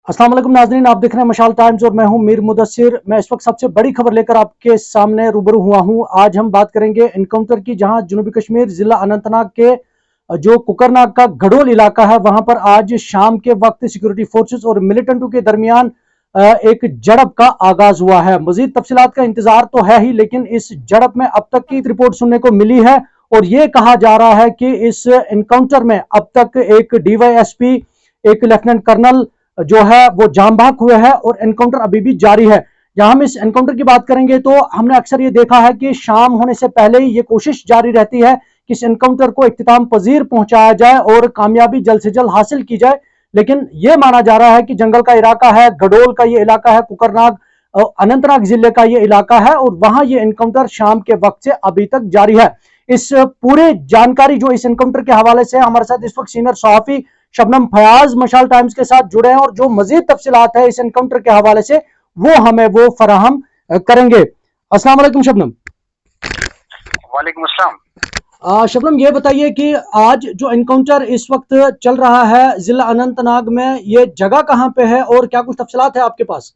अस्सलाम वालेकुम नाज़रीन, आप देख रहे हैं मशाल टाइम्स और मैं हूं मीर मुदस्सिर। मैं इस वक्त सबसे बड़ी खबर लेकर आपके सामने रूबरू हुआ हूं। आज हम बात करेंगे इनकाउंटर की, जहां जनूबी कश्मीर जिला अनंतनाग के जो कुकरनाग का गडोल इलाका है, वहां पर आज शाम के वक्त सिक्योरिटी फोर्सेस और मिलिटेंटों के दरमियान एक झड़प का आगाज हुआ है। मजीद तफसीलात का इंतजार तो है ही, लेकिन इस झड़प में अब तक की रिपोर्ट सुनने को मिली है और ये कहा जा रहा है कि इस इनकाउंटर में अब तक एक डीवाईएसपी, एक लेफ्टिनेंट कर्नल जो है वो जाम भाग हुए हैं और एनकाउंटर अभी भी जारी है। जहां हम इस एनकाउंटर की बात करेंगे तो हमने अक्सर ये देखा है कि शाम होने से पहले ही ये कोशिश जारी रहती है कि इस एनकाउंटर को इख्तिताम पजीर पहुंचाया जाए और कामयाबी जल्द से जल्द हासिल की जाए। लेकिन यह माना जा रहा है कि जंगल का इलाका है, गडोल का ये इलाका है, कुकरनाग अनंतनाग जिले का ये इलाका है और वहां ये एनकाउंटर शाम के वक्त से अभी तक जारी है। इस पूरे जानकारी जो इस एनकाउंटर के हवाले से हमारे साथ इस वक्त सीनियर सहाफी शबनम फयाज मशाल टाइम्स के साथ जुड़े हैं और जो मजीद तफसीलात है इस एनकाउंटर के हवाले से वो हमें वो फराहम करेंगे। अस्सलाम वालेकुम शबनम। वालेकुम अस्सलाम। शबनम, ये बताइए कि आज जो एनकाउंटर इस वक्त चल रहा है जिला अनंतनाग में, ये जगह कहाँ पे है और क्या कुछ तफसीलात है आपके पास?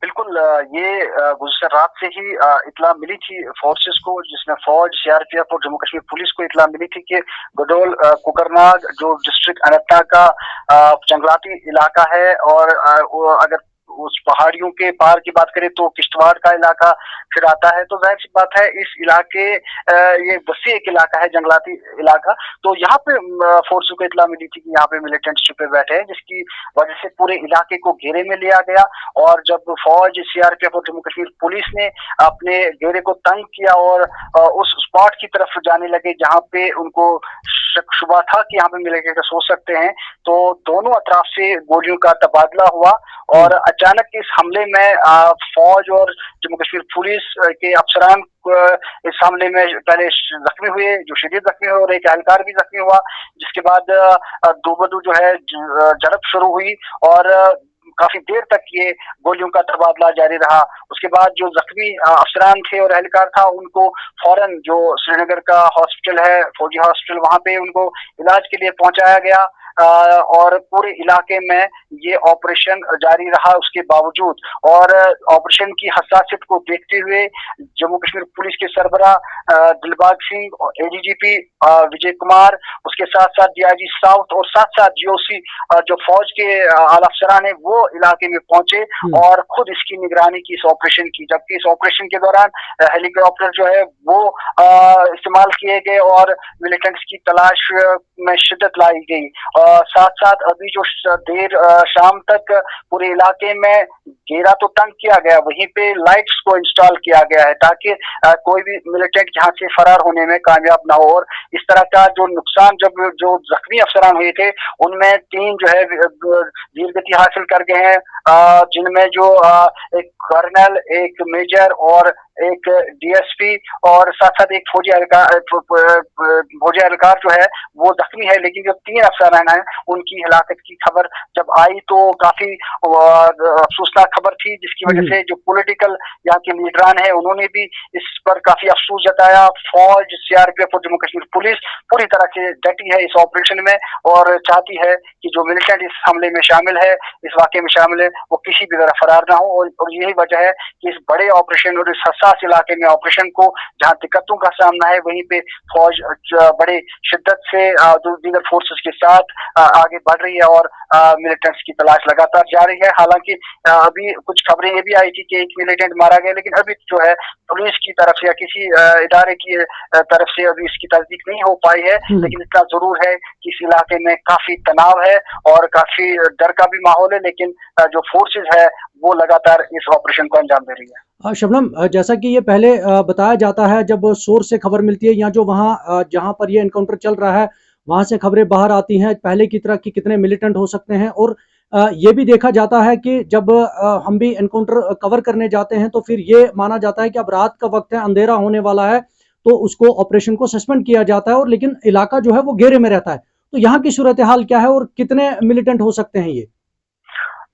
बिल्कुल, ये गुज़श्ता रात से ही इत्तला मिली थी फोर्सेस को, जिसमें फौज, सीआरपीएफ और जम्मू कश्मीर पुलिस को इत्तला मिली थी कि गडोल कुकरनाग जो डिस्ट्रिक्ट अनंतनाग का जंगलाती इलाका है और अगर उस पहाड़ियों के पार की बात करें तो किश्तवाड़ का इलाका फिर आता है। तो जाहिर सी बात है इस इलाके ये वसी एक इलाका है, जंगलाती इलाका। तो यहाँ पे फोर्स को इत्तला मिली थी कि यहाँ पे मिलिटेंट्स छुपे बैठे हैं, जिसकी वजह से पूरे इलाके को घेरे में लिया गया। और जब फौज, सीआरपीएफ और जम्मू कश्मीर पुलिस ने अपने घेरे को तंग किया और उस स्पॉट की तरफ जाने लगे जहाँ पे उनको शक शुबा था कि यहाँ पे मिलिटेंट्स हो सकते हैं, तो दोनों अतराफ से गोलियों का तबादला हुआ और अचानक इस हमले में फौज और जम्मू कश्मीर पुलिस के अफसरान इस हमले में पहले जख्मी हुए, जो शदीद जख्मी हुए, और एक एहलकार भी जख्मी हुआ। जिसके बाद दो बदू जो है झड़प शुरू हुई और काफी देर तक ये गोलियों का तबादला जारी रहा। उसके बाद जो जख्मी अफसरान थे और एहलकार था, उनको फौरन जो श्रीनगर का हॉस्पिटल है, फौजी हॉस्पिटल, वहां पे उनको इलाज के लिए पहुंचाया गया। और पूरे इलाके में ये ऑपरेशन जारी रहा उसके बावजूद। और ऑपरेशन की हसासियत को देखते हुए जम्मू कश्मीर पुलिस के सरबरा दिलबाग सिंह, एडीजीपी विजय कुमार, उसके साथ साथ डीआईजी साउथ और साथ साथ जीओसी जो फौज के आला अफसरान है, वो इलाके में पहुंचे और खुद इसकी निगरानी की, इस ऑपरेशन की। जबकि इस ऑपरेशन के दौरान हेलीकॉप्टर जो है वो इस्तेमाल किए गए और मिलिटेंट्स की तलाश में शिद्दत लाई गई। साथ साथ अभी जो देर शाम तक पूरे इलाके में घेरा तो तंग किया गया, वहीं पे लाइट्स को इंस्टॉल किया गया है ताकि कोई भी मिलिटेंट यहाँ से फरार होने में कामयाब ना हो। और इस तरह का जो नुकसान, जब जो जख्मी अफसरान हुए थे उनमें 3 जो है वीर गति हासिल कर गए हैं, जिनमें जो एक कर्नल, एक मेजर और एक डीएसपी और साथ साथ एक फौजी एहलकार जो है वो जख्मी है। लेकिन जो 3 अफसरान हैं उनकी हलाकत की खबर जब आई तो काफी अफसोसनाक खबर थी, जिसकी वजह से जो पॉलिटिकल यहाँ के लीडरान है उन्होंने भी इस पर काफी अफसोस जताया। फौज, सीआरपीएफ और जम्मू कश्मीर पुलिस पूरी तरह से डटी है इस ऑपरेशन में और चाहती है कि जो मिलिटेंट इस हमले में शामिल है, इस वाकये में शामिल है, वो किसी भी तरह फरार ना हो। और यही वजह है कि इस बड़े ऑपरेशन और इस हसास इलाके में ऑपरेशन को जहाँ दिक्कतों का सामना है, वहीं पे फौज बड़े शिद्दत से दीगर फोर्सेस के साथ आगे बढ़ रही है और मिलिटेंट्स की तलाश लगातार जारी है। हालांकि अभी कुछ खबरें ये भी आई थी कि एक मिलिटेंट मारा गया, लेकिन अभी जो है पुलिस की तरफ से या किसी इदारे की तरफ से अभी इसकी तस्दीक नहीं हो पाई है। लेकिन इतना जरूर है कि इस इलाके में काफी तनाव है और काफी डर का भी माहौल है, लेकिन जो फोर्सेज है वो लगातार इस ऑपरेशन को अंजाम दे रही है। शबनम, जैसा कि ये पहले बताया जाता है, जब सोर्स से खबर मिलती है या जो वहाँ जहाँ पर ये एनकाउंटर चल रहा है वहां से खबरें बाहर आती हैं पहले की तरह कि कितने मिलिटेंट हो सकते हैं। और ये भी देखा जाता है कि जब हम भी एनकाउंटर कवर करने जाते हैं तो फिर ये माना जाता है कि अब रात का वक्त है, अंधेरा होने वाला है, तो उसको ऑपरेशन को सस्पेंड किया जाता है और लेकिन इलाका जो है वो घेरे में रहता है। तो यहाँ की सूरत हाल क्या है और कितने मिलिटेंट हो सकते हैं ये?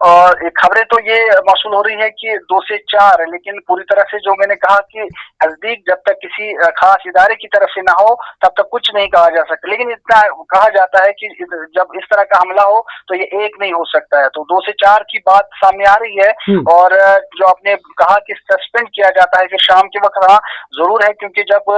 और खबरें तो ये मौसूल हो रही है कि 2 से 4, लेकिन पूरी तरह से जो मैंने कहा कि नजदीक जब तक किसी खास इदारे की तरफ से ना हो तब तक कुछ नहीं कहा जा सकता, लेकिन इतना कहा जाता है कि जब इस तरह का हमला हो तो ये एक नहीं हो सकता है, तो 2 से 4 की बात सामने आ रही है। और जो आपने कहा कि सस्पेंड किया जाता है फिर शाम के वक्त, हाँ जरूर है, क्योंकि जब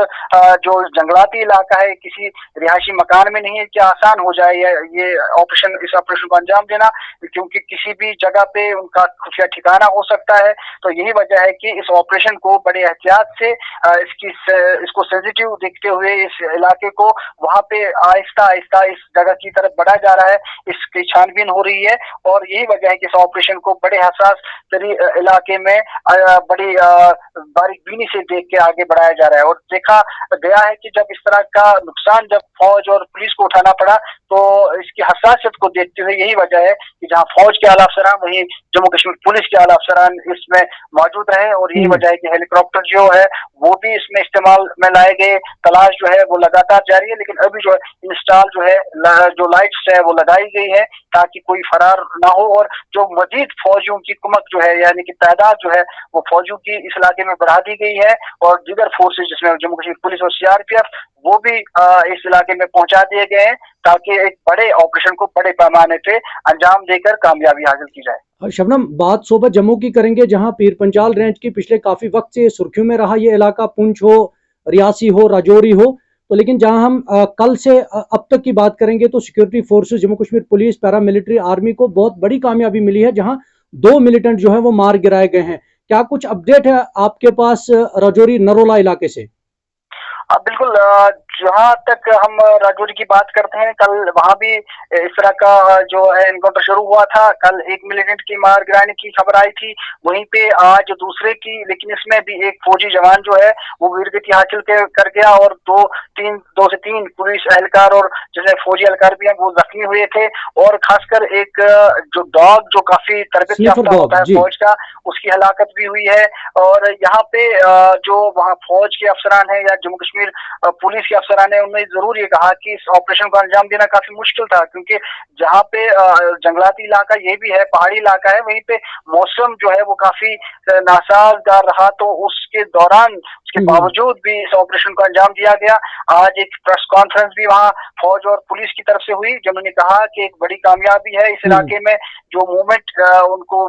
जो जंगलाती इलाका है किसी रिहायशी मकान में नहीं है कि आसान हो जाए ये इस ऑपरेशन को अंजाम देना, क्योंकि किसी भी जगह पे उनका खुफिया ठिकाना हो सकता है। तो यही वजह है कि इस ऑपरेशन को बड़े एहतियात से इसको सेंसिटिव देखते हुए इस इलाके को वहां पे आहिस्ता आहिस्ता इस जगह की तरफ बढ़ाया जा रहा है, इसकी छानबीन हो रही है। और यही वजह है कि इस ऑपरेशन को बड़े हसास इलाके में बड़ी बारीक बीनी से देख के आगे बढ़ाया जा रहा है। और देखा गया है कि जब इस तरह का नुकसान जब फौज और पुलिस को उठाना पड़ा तो इसकी हसासियत को देखते हुए यही वजह है कि जहां फौज के आला अफसरान वहीं जम्मू कश्मीर पुलिस के आला अफसरान इसमें मौजूद रहे। और यही वजह है कि हेलीकॉप्टर जो है वो भी इसमें इस्तेमाल में लाए गए। तलाश जो है वो लगातार जारी है, लेकिन अभी जो है इंस्टॉल जो है जो लाइट्स है वो लगाई गई है ताकि कोई फरार ना हो। और जो मजीद फौजियों की कुमक जो है यानी कि तादाद जो है वो फौजियों की इस इलाके में बढ़ा दी गई है। और दीगर फोर्सेज जिसमें जम्मू कश्मीर पुलिस और सीआरपीएफ वो भी इस इलाके में पहुंचा दिए गए हैं ताकि एक बड़े ऑपरेशन को बड़े पैमाने पे अंजाम देकर कामयाबी हासिल की जाए। शबनम, बात सोबत जम्मू की करेंगे, जहां पीर पंचाल रेंज की पिछले काफी वक्त से सुर्खियों में रहा ये इलाका, पुंछ हो, रियासी हो, राजौरी हो, तो लेकिन जहां हम कल से अब तक की बात करेंगे तो security forces, Jammu Kashmir police, paramilitary army को बहुत बड़ी कामयाबी मिली है, जहां 2 मिलिटेंट जो है वो मार गिराए गए हैं। क्या कुछ अपडेट है आपके पास राजौरी नरोला इलाके से? बिल्कुल, जहाँ तक हम राजौरी की बात करते हैं, कल वहां भी इस तरह का जो है इनकाउंटर शुरू हुआ था। कल एक मिलिटेंट की मार गिराने की खबर आई थी, वहीं पे आज दूसरे की, लेकिन इसमें भी एक फौजी जवान जो है वो वीरगति हासिल कर गया और दो से तीन पुलिस एहलकार और जिसमें फौजी एहलकार भी हैं वो जख्मी हुए थे। और खासकर एक जो डॉग जो काफी तरबियत याफ्ता होता है फौज का, उसकी हलाकत भी हुई है। और यहाँ पे जो वहाँ फौज के अफसरान है या जम्मू कश्मीर पुलिस के अफसरान है, उन्होंने जरूर ये कहा कि इस ऑपरेशन को अंजाम देना काफी मुश्किल था, क्योंकि जहाँ पे जंगलाती इलाका ये भी है, पहाड़ी इलाका है, वहीं पे मौसम जो है वो काफी नासाजगार रहा। तो उसके दौरान उसके बावजूद भी इस ऑपरेशन को अंजाम दिया गया। आज एक प्रेस कॉन्फ्रेंस भी वहाँ फौज और पुलिस की तरफ से हुई, जिन्होंने कहा कि एक बड़ी कामयाबी है इस इलाके में, जो मूवमेंट उनको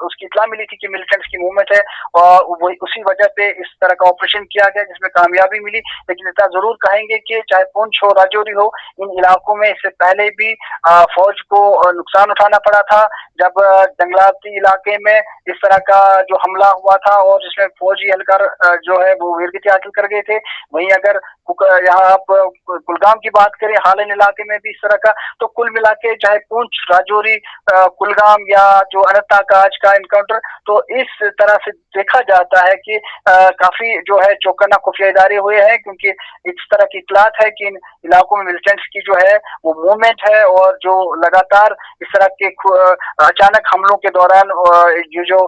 उसकी इत्ला मिली थी कि मिलिटेंट्स की मूवमेंट है और वो उसी वजह पे इस तरह का ऑपरेशन किया गया जिसमें कामयाबी मिली। लेकिन इतना जरूर कहेंगे कि चाहे पुंछ हो, राजौरी हो, इन इलाकों में इससे पहले भी फौज को नुकसान उठाना पड़ा था, जब जंगलाती इलाके में इस तरह का जो हमला हुआ था और जिसमें फौजी एहलकार जो है वो वीरगति हासिल कर गए थे। वहीं अगर यहाँ आप कुलगाम की बात करें, हालन इलाके में भी इस तरह का, तो कुल मिला के चाहे पुंछ, राजौरी, कुलगाम या जो अनंतनाग का आज का इनकाउंटर, तो इस तरह से देखा जाता है कि काफी जो है चौकन्ना खुफिया इदारे हुए हैं, क्योंकि इस तरह की इतलात है कि इन इलाकों में मिलिटेंट्स की जो है वो मूवमेंट है और जो लगातार इस तरह के अचानक हमलों के दौरान ये जो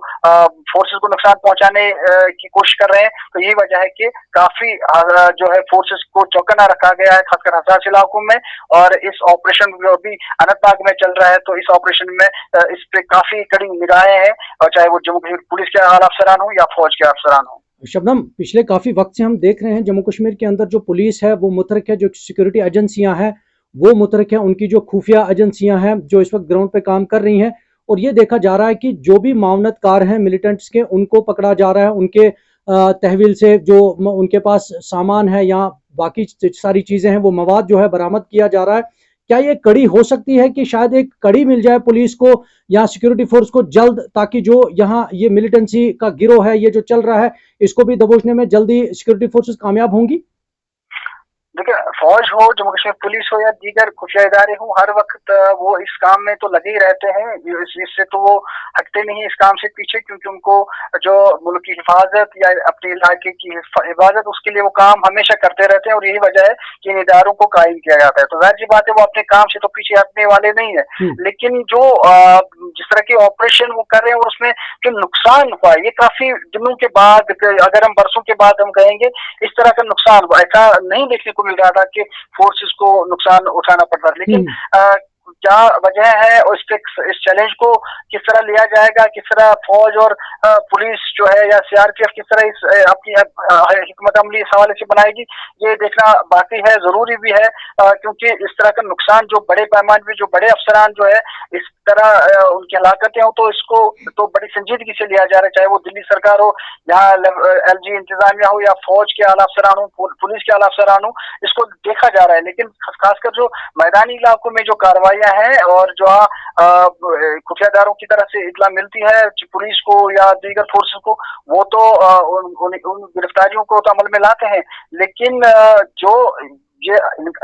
फोर्सेस को नुकसान पहुंचाने की कोशिश कर रहे हैं। तो यही वजह है कि काफी जो है फोर्सेस को चौकन्ना रखा गया है, खासकर हसास इलाकों में। और इस ऑपरेशन जो अभी अनंतनाग में चल रहा है, तो इस ऑपरेशन में इस पे काफी कड़ी निगाहें हैं, और चाहे वो जम्मू कश्मीर पुलिस के आला अफसरान हो या फौज के अफसरान हो। शबनम, पिछले काफी वक्त से हम देख रहे हैं जम्मू कश्मीर के अंदर जो पुलिस है वो मुतरक है, जो सिक्योरिटी एजेंसियां हैं वो मुतरक है, उनकी जो खुफिया एजेंसियां हैं जो इस वक्त ग्राउंड पे काम कर रही हैं, और ये देखा जा रहा है कि जो भी मावनतकार हैं मिलिटेंट्स के, उनको पकड़ा जा रहा है, उनके तहवील से जो उनके पास सामान है या बाकी सारी चीजें हैं वो मवाद जो है बरामद किया जा रहा है। क्या ये कड़ी हो सकती है कि शायद एक कड़ी मिल जाए पुलिस को या सिक्योरिटी फोर्स को जल्द, ताकि जो यहाँ ये मिलिटेंसी का गिरोह है ये जो चल रहा है इसको भी दबोचने में जल्दी सिक्योरिटी फोर्सेस कामयाब होंगी? देखिए, फौज हो, जम्मू कश्मीर पुलिस हो या दीगर खुफिया इदारे हो, हर वक्त वो इस काम में तो लगे ही रहते हैं। इससे तो वो हटते नहीं इस काम से पीछे, क्योंकि उनको जो मुल्क की हिफाजत या अपने इलाके की हिफाजत, उसके लिए वो काम हमेशा करते रहते हैं। और यही वजह है कि इन इदारों को कायम किया जाता है। तो जाहिर सी बात है वो अपने काम से तो पीछे हटने वाले नहीं है। लेकिन जो जिस तरह के ऑपरेशन वो कर रहे हैं और उसमें जो नुकसान हुआ है, ये काफी दिनों के बाद, अगर हम बरसों के बाद हम कहेंगे, इस तरह का नुकसान हुआ, ऐसा नहीं देखने को मिल रहा था कि फोर्सेस को नुकसान उठाना पड़ता। लेकिन क्या वजह है और इस चैलेंज को किस तरह लिया जाएगा, किस तरह फौज और पुलिस जो है या सीआरपीएफ किस तरह इस अपनी हिकमत अमली इस हवाले से बनाएगी, ये देखना बाकी है, जरूरी भी है, क्योंकि इस तरह का नुकसान जो बड़े पैमाने पे जो बड़े अफसरान जो है इस तरह उनकी हलाकतें हो तो इसको तो बड़ी संजीदगी से लिया जा रहा है, चाहे वो दिल्ली सरकार हो, यहाँ एलजी इंतजामिया हो या फौज के आला अफसरान हो, पुलिस के आला अफसरान हो, इसको देखा जा रहा है। लेकिन खासकर जो मैदानी इलाकों में जो कार्रवाइयां हैं और जो खुफियादारों की तरफ से इतला मिलती है पुलिस को या दीगर फोर्सेस को, वो तो उन गिरफ्तारियों को तो अमल में लाते हैं, लेकिन जो ये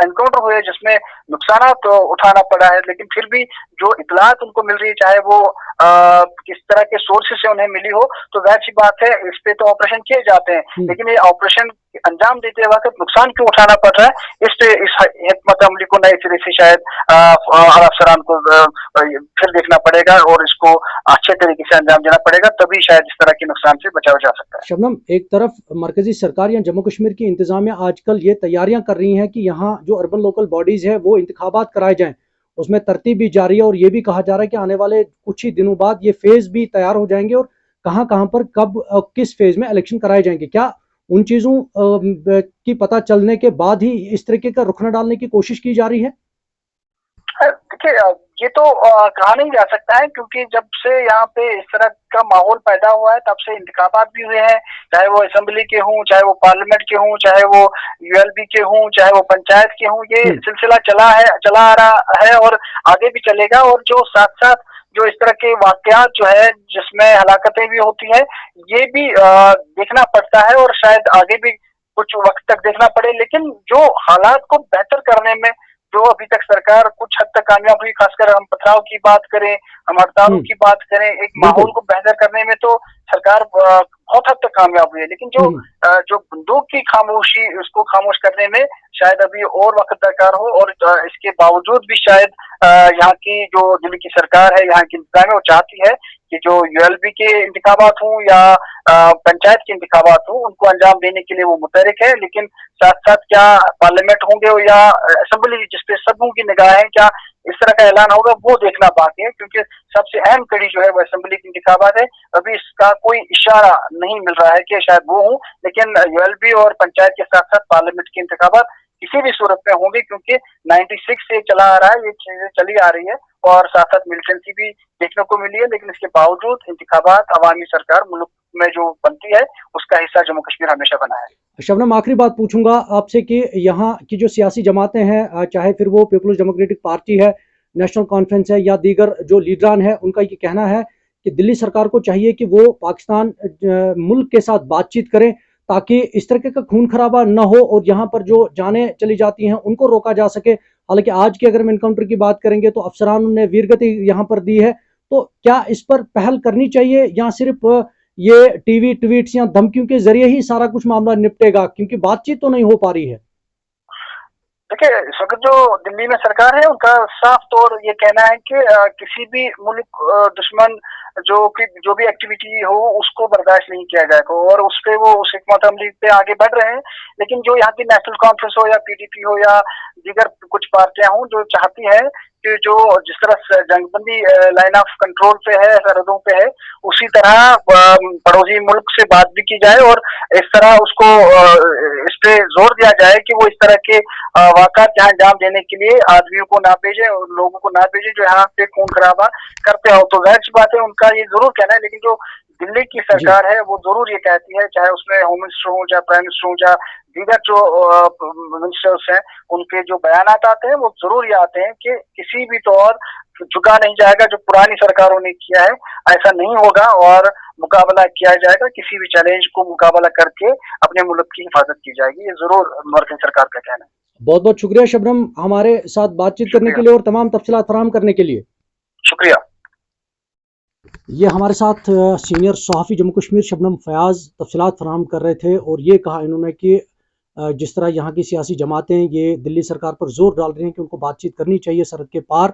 एनकाउंटर हुए जिसमें नुकसान तो उठाना पड़ा है, लेकिन फिर भी जो इतलात उनको मिल रही है, चाहे वो किस तरह के सोर्सेस से उन्हें मिली हो, तो वैसी बात है, इस पे तो ऑपरेशन किए जाते हैं, लेकिन ये ऑपरेशन अंजाम देते वक्त नुकसान क्यों उठाना पड़ रहा है, इस पे इस हिकमत अमली को नए सिरे से शायद अफसरान को फिर देखना पड़ेगा और इसको अच्छे तरीके से अंजाम देना पड़ेगा, तभी शायद इस तरह के नुकसान से बचाव जा सकता है। शबनम, एक तरफ मरकजी सरकार या जम्मू कश्मीर की इंतजामिया आजकल ये तैयारियां कर रही हैं कि यहाँ जो अर्बन लोकल बॉडीज है वो इंतखाबात कराए जाएं, उसमें तरतीब भी जारी है और ये भी कहा जा रहा है कि आने वाले कुछ ही दिनों बाद ये फेज भी तैयार हो जाएंगे और कहाँ कहाँ पर कब किस फेज में इलेक्शन कराए जाएंगे। क्या उन चीजों की पता चलने के बाद ही इस तरीके का रुख न डालने की कोशिश की जा रही है? देखिए, ये तो कहा नहीं जा सकता है, क्योंकि जब से यहाँ पे इस तरह का माहौल पैदा हुआ है तब से इंतखाबात भी हुए हैं, चाहे वो असेंबली के हों, चाहे वो पार्लियामेंट के हों, चाहे वो यूएलबी के हों, चाहे वो पंचायत के हों, ये सिलसिला चला आ रहा है और आगे भी चलेगा। और जो साथ साथ जो इस तरह के वाकयात जो है जिसमें हलाकतें भी होती है, ये भी देखना पड़ता है और शायद आगे भी कुछ वक्त तक देखना पड़े, लेकिन जो हालात को बेहतर करने में जो अभी तक सरकार कुछ हद तक कामयाब हुई, खासकर हम पथराव की बात करें, हम हड़तालों की बात करें, एक माहौल को बेहतर करने में तो सरकार बहुत हद तक कामयाब हुई है, लेकिन जो बंदूक की खामोशी उसको खामोश करने में शायद अभी और वक्त दरकार हो। और इसके बावजूद भी शायद यहाँ की जो दिल्ली की सरकार है, यहाँ की इंतजामिया, वो चाहती है कि जो यूएलबी के इंतखाबात हों या पंचायत के इंतखाबात हों, उनको अंजाम देने के लिए वो मुतहरिक है, लेकिन साथ साथ क्या पार्लियामेंट होंगे या असेंबली जिसपे सबों की निगाह है, क्या इस तरह का ऐलान होगा, वो देखना बाकी है, क्योंकि सबसे अहम कड़ी जो है वो असेंबली के इंतखाबात है। अभी इसका कोई इशारा नहीं मिल रहा है कि शायद वो हो, लेकिन यूएलबी और पंचायत के साथ साथ पार्लियामेंट के इंतखाबात किसी भी सूरत में होंगे, क्योंकि 96 से चला आ रहा है, ये चीजें चली आ रही है और साथ साथ मिलिटेंसी भी देखने को मिली है, लेकिन इसके बावजूद इंतखाबात अवामी सरकार मुल्क में जो बनती है उसका हिस्सा जम्मू कश्मीर हमेशा बना है। शबनम, आखिरी बात पूछूंगा आपसे कि यहाँ की जो सियासी जमातें हैं, चाहे फिर वो पीपल्स डेमोक्रेटिक पार्टी है, नेशनल कॉन्फ्रेंस है या दीगर जो लीडरान है, उनका ये कहना है कि दिल्ली सरकार को चाहिए कि वो पाकिस्तान मुल्क के साथ बातचीत करें ताकि इस तरह का खून खराबा न हो और यहाँ पर जो जानें चली जाती हैं उनको रोका जा सके। हालांकि आज की अगर हम इनकाउंटर की बात करेंगे तो अफसरान ने वीरगति यहाँ पर दी है, तो क्या इस पर पहल करनी चाहिए या सिर्फ ये टीवी ट्वीट्स या धमकियों के जरिए ही सारा कुछ मामला निपटेगा, क्योंकि बातचीत तो नहीं हो पा रही है? देखिए, इस वक्त जो दिल्ली में सरकार है उनका साफ तौर ये कहना है कि किसी भी मुल्क दुश्मन जो भी एक्टिविटी हो उसको बर्दाश्त नहीं किया जाएगा और उस पे वो उस हिकमत अमली पे आगे बढ़ रहे हैं। लेकिन जो यहाँ की नेशनल कॉन्फ्रेंस हो या पीडीपी हो या दीगर कुछ पार्टियां हों जो चाहती है कि जो जिस तरह जंगबंदी लाइन ऑफ कंट्रोल पे है, सरहदों पे है, उसी तरह पड़ोसी मुल्क से बात भी की जाए और इस तरह उसको इस पे जोर दिया जाए कि वो इस तरह के वाक़ात यहाँ अंजाम देने के लिए आदमियों को ना भेजे और लोगों को ना भेजे जो यहाँ पे खून खराबा करते हो। तो जाहिर सी बात है उनका ये जरूर कहना है, लेकिन जो दिल्ली की सरकार है वो जरूर ये कहती है, चाहे उसमें होम मिनिस्टर हो, चाहे प्राइम मिनिस्टर हो, चाहे दीगर जो मिनिस्टर्स हैं, उनके जो बयान आते हैं वो जरूर ये आते हैं कि किसी भी तौर झुका नहीं जाएगा जो पुरानी सरकारों ने किया है, ऐसा नहीं होगा और मुकाबला किया जाएगा, किसी भी चैलेंज को मुकाबला करके अपने मुल्क की हिफाजत की जाएगी, ये जरूर मरकज़ी सरकार का कहना है। बहुत बहुत शुक्रिया शबनम, हमारे साथ बातचीत करने के लिए और तमाम तफसीलात फराहम करने के लिए। शुक्रिया। ये हमारे साथ सीनियर सहाफ़ी जम्मू कश्मीर शबनम फयाज़ तफसीलात फराहम कर रहे थे और ये कहा इन्होंने कि जिस तरह यहाँ की सियासी जमातें ये दिल्ली सरकार पर जोर डाल रही हैं कि उनको बातचीत करनी चाहिए सरहद के पार,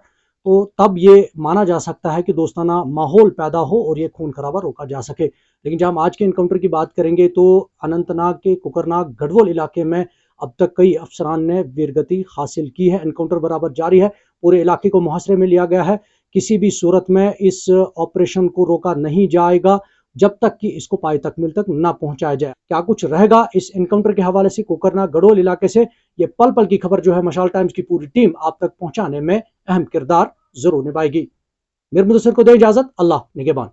तो तब ये माना जा सकता है कि दोस्ताना माहौल पैदा हो और ये खून खराबा रोका जा सके। लेकिन जब हम आज के इनकाउंटर की बात करेंगे तो अनंतनाग के कुकरनाग गढ़वाल इलाके में अब तक कई अफसरान ने वीरगति हासिल की है। एनकाउंटर बराबर जारी है, पूरे इलाके को मुहासरे में लिया गया है। किसी भी सूरत में इस ऑपरेशन को रोका नहीं जाएगा जब तक कि इसको पाए तकमील तक न पहुंचाया जाए। क्या कुछ रहेगा इस एनकाउंटर के हवाले से कोकरना गडोल इलाके से, ये पल पल की खबर जो है मशाल टाइम्स की पूरी टीम आप तक पहुंचाने में अहम किरदार जरूर निभाएगी। मीर मुदस्सिर को दे इजाजत, अल्लाह निगहबान।